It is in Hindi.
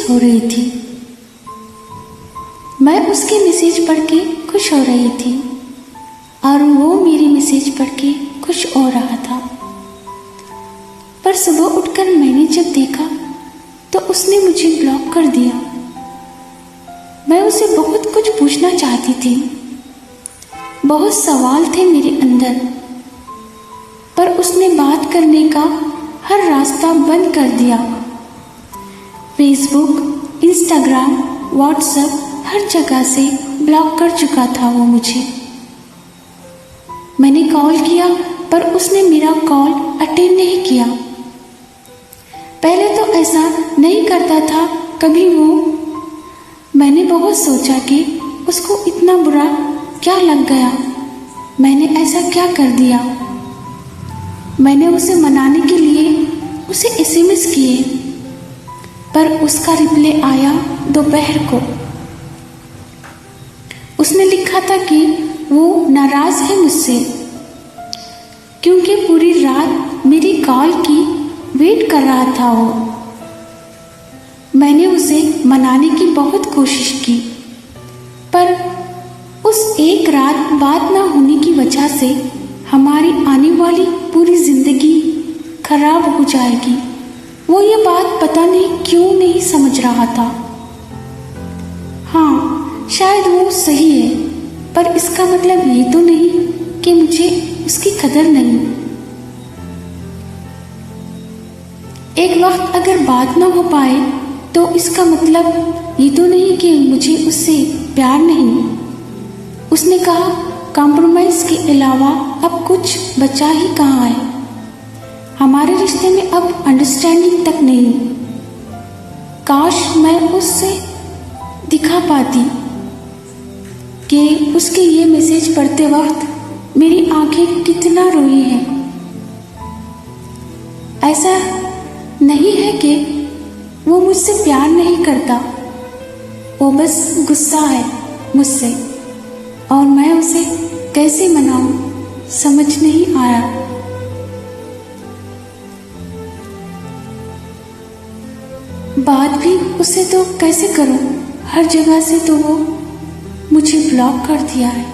हो रही थी। मैं उसके मैसेज पढ़ के खुश हो रही थी और वो मेरी मैसेज पढ़ के खुश हो रहा था। पर सुबह उठकर मैंने जब देखा तो उसने मुझे ब्लॉक कर दिया। मैं उसे बहुत कुछ पूछना चाहती थी, बहुत सवाल थे मेरे अंदर, पर उसने बात करने का हर रास्ता बंद कर दिया। फेसबुक, इंस्टाग्राम, व्हाट्सएप हर जगह से ब्लॉक कर चुका था वो मुझे। मैंने कॉल किया पर उसने मेरा कॉल अटेंड नहीं किया। पहले तो ऐसा नहीं करता था कभी वो। मैंने बहुत सोचा कि उसको इतना बुरा क्या लग गया, मैंने ऐसा क्या कर दिया। मैंने उसे मनाने के लिए उसे एसएमएस किए, पर उसका रिप्लाई आया दोपहर को। उसने लिखा था कि वो नाराज है मुझसे क्योंकि पूरी रात मेरी कॉल की वेट कर रहा था वो। मैंने उसे मनाने की बहुत कोशिश की, पर उस एक रात बात ना होने की वजह से हमारी आने वाली पूरी जिंदगी खराब हो जाएगी। वो ये बात पता नहीं क्यों नहीं समझ रहा था। हाँ, शायद वो सही है, पर इसका मतलब ये तो नहीं कि मुझे उसकी कदर नहीं। एक वक्त अगर बात ना हो पाए तो इसका मतलब ये तो नहीं कि मुझे उससे प्यार नहीं। उसने कहा कॉम्प्रोमाइज के अलावा अब कुछ बचा ही कहाँ है। हमारे रिश्ते में अब अंडरस्टैंडिंग तक नहीं। काश मैं उससे दिखा पाती कि उसके ये मैसेज पढ़ते वक्त मेरी आंखें कितना रोई हैं। ऐसा नहीं है कि वो मुझसे प्यार नहीं करता, वो बस गुस्सा है मुझसे, और मैं उसे कैसे मनाऊं समझ नहीं आया। बात भी उससे तो कैसे करूं, हर जगह से तो वो मुझे ब्लॉक कर दिया है।